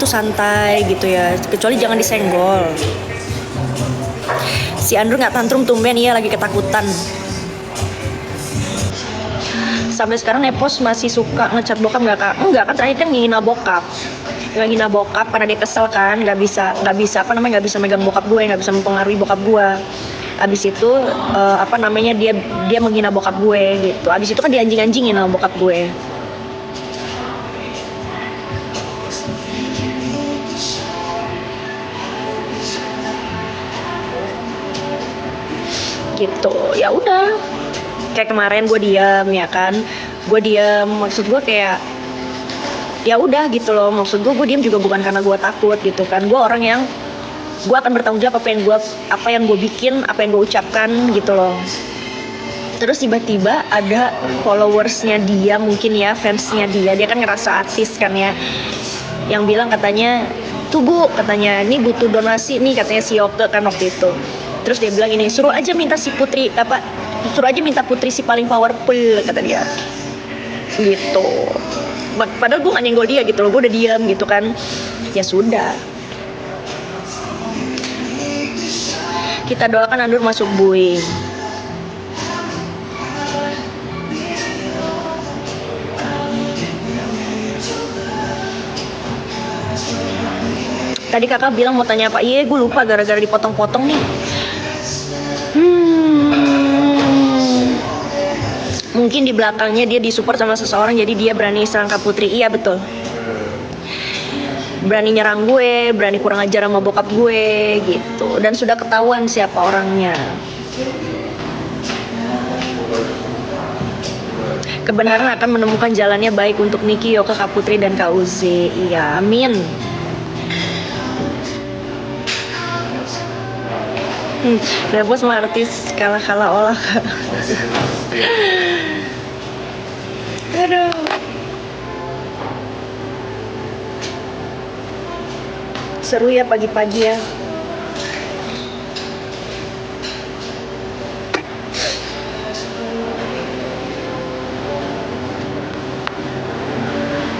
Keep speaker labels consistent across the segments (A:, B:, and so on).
A: tuh santai gitu ya, kecuali jangan disenggol. Si Andrew nggak tantrum, tumben iya lagi ketakutan. Sampai sekarang Nepos masih suka ngechat bokap nggak kak? Enggak kan, terakhir kan ngina bokap. Ngina bokap karena dia kesel kan, nggak bisa nggak bisa megang bokap gue, nggak bisa mempengaruhi bokap gue. Abis itu dia menghina bokap gue gitu. Abis itu kan dia anjing-anjingin sama bokap gue. Gitu ya udah, kayak kemarin gue diam ya kan, maksud gue kayak ya udah gitu loh, maksud gue diam juga bukan karena gue takut gitu kan. Gue orang yang gue akan bertanggung jawab apa yang gue bikin, apa yang gue ucapkan gitu loh. Terus tiba-tiba ada followersnya dia, mungkin ya fansnya dia kan ngerasa artis kan ya, yang bilang katanya tuh Bu, katanya ini butuh donasi nih, katanya si Yoke kan waktu itu. Terus dia bilang ini, suruh aja minta putri si paling powerful, kata dia gitu. Padahal gue gak nyenggol dia gitu loh, gue udah diam gitu kan. Ya sudah, kita doakan Andur masuk buoy. Tadi kakak bilang mau tanya apa? Iya, gue lupa gara-gara dipotong-potong nih. Mungkin di belakangnya dia disupport sama seseorang, jadi dia berani serang Kak Putri. Iya betul. Berani nyerang gue, berani kurang ajar sama bokap gue gitu. Dan sudah ketahuan siapa orangnya. Kebenaran akan menemukan jalannya baik untuk Niki, Yoka, Kak Putri, dan Kak Uzi. Iya, amin. Rebos sama artis kalah olah. Aduh. Seru ya pagi-pagi ya.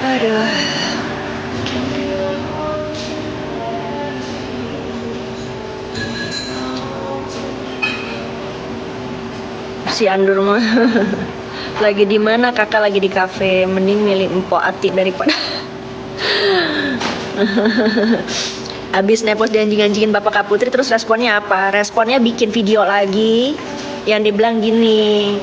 A: Aduh. Si Andur mah lagi di mana? Kakak lagi di kafe. Mending milih Empo Ati daripada abis Nepos dianjing-anjingin bapak Kak Putri, terus responnya apa? Responnya bikin video lagi yang dibilang gini,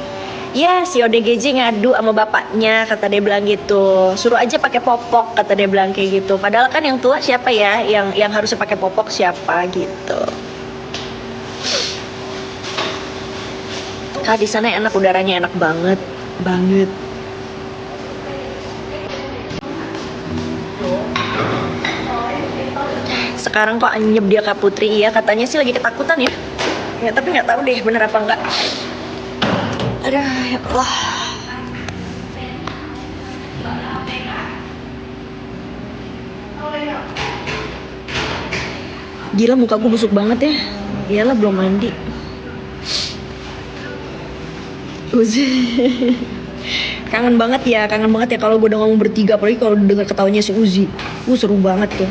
A: ya si ODGJ ngadu sama bapaknya, kata dia bilang gitu. Suruh aja pakai popok, kata dia bilang kayak gitu. Padahal kan yang tua siapa ya? Yang harusnya pakai popok siapa gitu. Kak, di sana enak, udaranya enak banget. Sekarang kok anyep dia Kak Putri. Iya, katanya sih lagi ketakutan ya. Ya tapi nggak tahu deh bener apa enggak. Aduh, ya Allah. Gila, muka gue busuk banget ya. Iyalah, belum mandi. Uzi. kangen banget ya kalau gue udah ngomong bertiga, apalagi kalau denger ketawanya si Uzi. Seru banget tuh.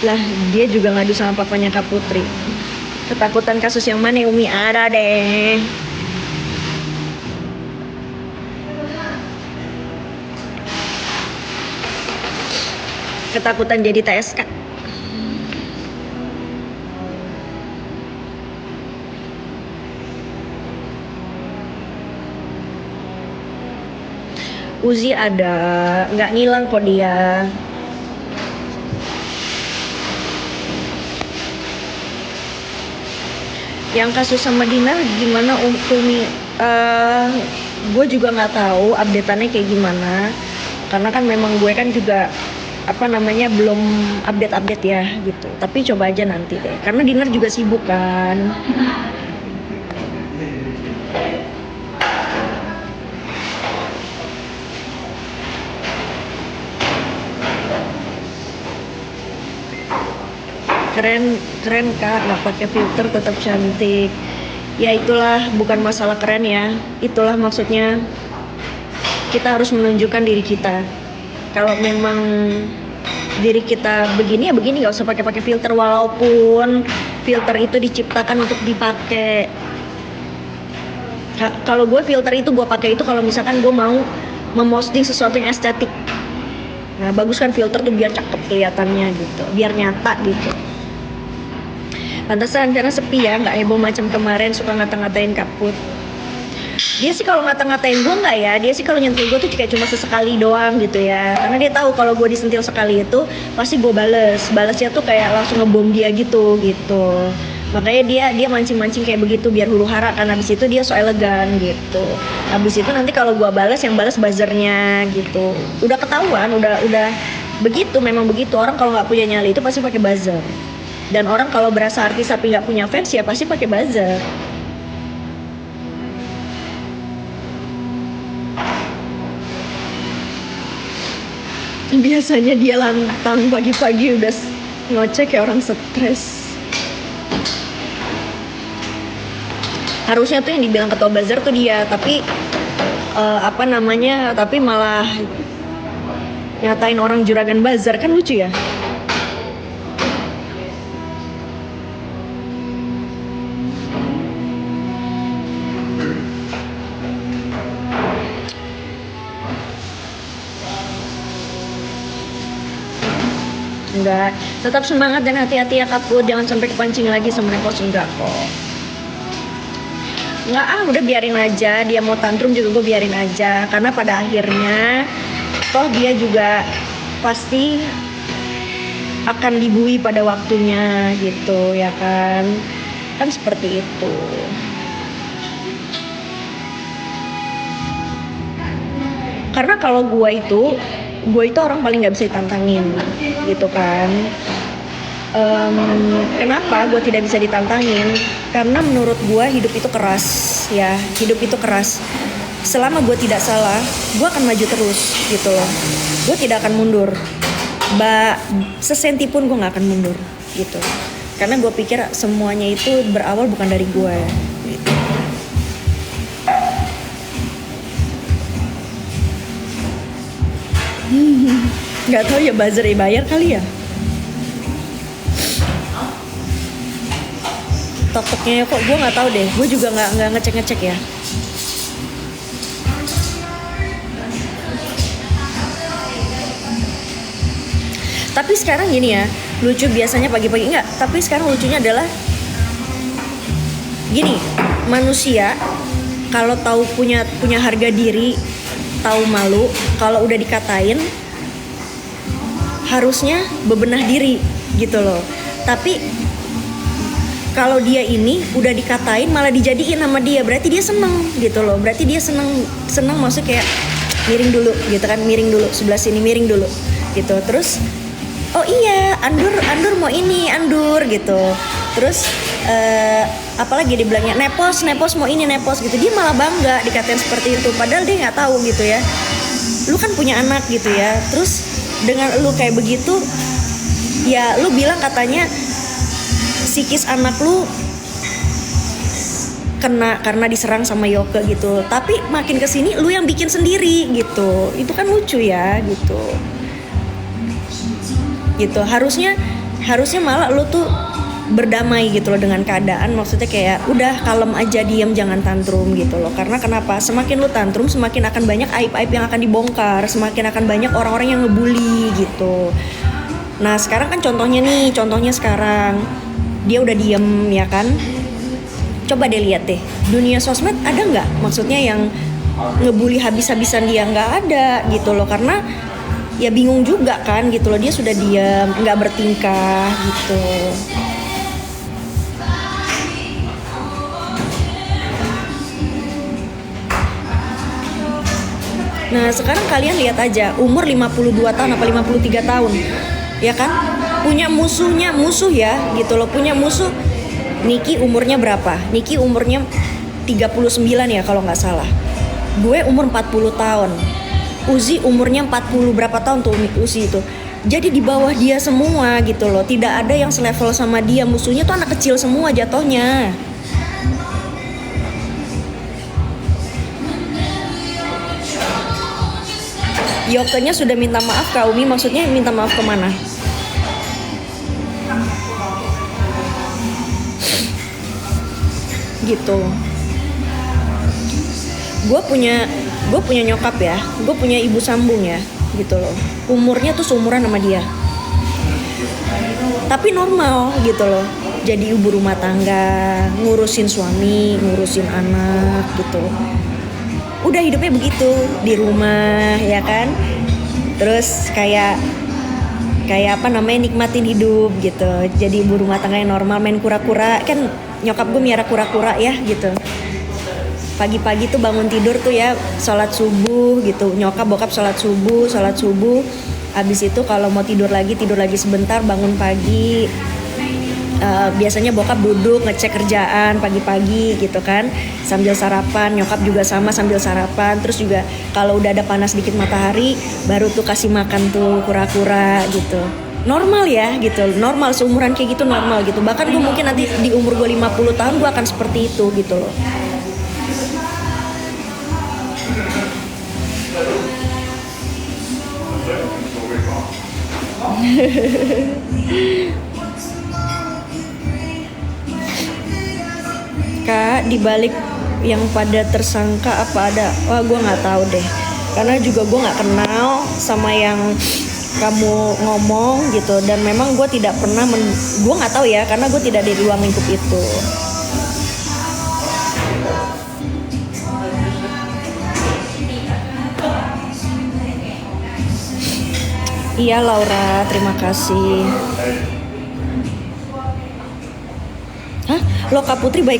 A: Lah, dia juga ngadu sama papanya Kak Putri. Ketakutan kasus yang mana Umi? Ada deh. Ketakutan jadi TSK. Uzi ada, nggak ngilang kok dia. Yang kasus sama Dinar gimana Umi? Gue juga nggak tahu updateannya kayak gimana, karena kan memang gue kan juga belum update ya gitu. Tapi coba aja nanti deh, karena Dinar juga sibuk kan. Keren Kak, nggak pakai filter tetap cantik. Ya itulah, bukan masalah keren ya, itulah maksudnya kita harus menunjukkan diri kita. kalau memang diri kita begini ya begini, nggak usah pakai filter, walaupun filter itu diciptakan untuk dipakai. Kalau gue filter itu gue pakai itu kalau misalkan gue mau memposting sesuatu yang estetik. Nah bagus kan filter tuh biar cakep kelihatannya gitu, biar nyata gitu. Pantesan karena sepi ya, nggak heboh macam kemarin suka ngata-ngatain Kaput. Dia sih kalau ngata-ngatain gue nggak ya, dia sih kalau nyentil gue tuh kayak cuma sesekali doang gitu ya, karena dia tahu kalau gue disentil sekali itu pasti gue balesnya tuh kayak langsung ngebom dia gitu. Makanya dia mancing-mancing kayak begitu biar huru hara, kan habis itu dia so elegan gitu. Habis itu nanti kalau gue balas, yang balas buzzernya gitu. Udah ketahuan, udah begitu, memang begitu. Orang kalau nggak punya nyali itu pasti pakai buzzer. Dan orang kalau berasa artis tapi nggak punya fans ya pasti pakai buzzer. Biasanya dia lantang pagi-pagi udah ngoceh kayak orang stres. Harusnya tuh yang dibilang ketua buzzer tuh dia, tapi tapi malah nyatain orang juragan buzzer, kan lucu ya. Enggak, tetap semangat dan hati-hati ya Kaput, jangan sampai kepancing lagi sama Nepos, enggak kok. Enggak udah biarin aja, dia mau tantrum juga gue biarin aja, karena pada akhirnya toh dia juga pasti akan dibui pada waktunya gitu ya kan seperti itu. Karena kalau gue itu orang paling nggak bisa ditantangin gitu kan. Kenapa gue tidak bisa ditantangin? Karena menurut gue hidup itu keras ya, selama gue tidak salah gue akan maju terus gitu loh, gue tidak akan mundur, sesenti pun gue nggak akan mundur gitu, karena gue pikir semuanya itu berawal bukan dari gue gitu. Nggak tahu ya, buzzer bayar kali ya. Tok-toknya kok gue nggak tahu deh, gue juga nggak ngecek ya. Tapi sekarang gini ya, lucu, biasanya pagi-pagi enggak, tapi sekarang lucunya adalah gini, manusia kalau tahu punya harga diri, tahu malu, kalau udah dikatain harusnya bebenah diri gitu loh. Tapi kalau dia ini udah dikatain malah dijadiin sama dia, berarti dia seneng gitu loh, berarti dia seneng maksudnya kayak miring dulu gitu kan, miring dulu sebelah sini, miring dulu gitu. Terus oh iya, Andur mau ini, Andur gitu. Terus apalagi dibilangnya nepos mau ini, nepos gitu. Dia malah bangga dikatain seperti itu, padahal dia nggak tahu gitu ya. Lu kan punya anak gitu ya. Terus dengan lu kayak begitu, ya lu bilang katanya psikis anak lu kena karena diserang sama Yoke gitu. Tapi makin kesini lu yang bikin sendiri gitu. Itu kan lucu ya gitu. Harusnya malah lu tuh berdamai gitu loh dengan keadaan, maksudnya kayak udah kalem aja, diem, jangan tantrum gitu loh. Karena kenapa? Semakin lu tantrum semakin akan banyak aib-aib yang akan dibongkar, semakin akan banyak orang-orang yang ngebully gitu. Nah sekarang kan contohnya sekarang dia udah diem ya kan. Coba deh lihat deh, dunia sosmed ada nggak maksudnya yang ngebully habis-habisan dia? Nggak ada gitu loh, karena ya bingung juga kan gitu loh, dia sudah diam, nggak bertingkah gitu. Nah sekarang kalian lihat aja, umur 52 tahun apa 53 tahun ya kan, punya musuh ya gitu loh, punya musuh. Niki umurnya berapa? Niki umurnya 39 ya kalau nggak salah. Gue umur 40 tahun. Uzi umurnya 40 berapa tahun tuh Uzi itu. Jadi di bawah dia semua gitu loh. Tidak ada yang selevel sama dia. Musuhnya tuh anak kecil semua jatohnya. Yokenya sudah minta maaf Kak Umi, maksudnya minta maaf kemana? Gitu. Gue punya nyokap ya, gue punya ibu sambung ya, gitu loh. Umurnya tuh seumuran sama dia, tapi normal gitu loh. Jadi ibu rumah tangga, ngurusin suami, ngurusin anak gitu. Udah hidupnya begitu di rumah ya kan. Terus kayak apa namanya, nikmatin hidup gitu. Jadi ibu rumah tangga yang normal, main kura-kura. Kan nyokap gue miara kura-kura ya gitu. Pagi-pagi tuh bangun tidur tuh ya, sholat subuh gitu. Nyokap bokap sholat subuh. Abis itu kalau mau tidur lagi sebentar, bangun pagi. Biasanya bokap duduk ngecek kerjaan pagi-pagi gitu kan, sambil sarapan. Nyokap juga sama, sambil sarapan. Terus juga kalau udah ada panas dikit matahari, baru tuh kasih makan tuh kura-kura gitu. Normal ya gitu, normal, seumuran kayak gitu normal gitu. Bahkan gue mungkin nanti di umur gue 50 tahun gue akan seperti itu gitu loh. Kak, dibalik yang pada tersangka apa ada? Wah, gue nggak tahu deh. Karena juga gue nggak kenal sama yang kamu ngomong gitu. Dan memang gue tidak pernah, gue nggak tahu ya, karena gue tidak di ruang lingkup itu. Iya Laura, terima kasih. Hah? Lo Kak Putri baikan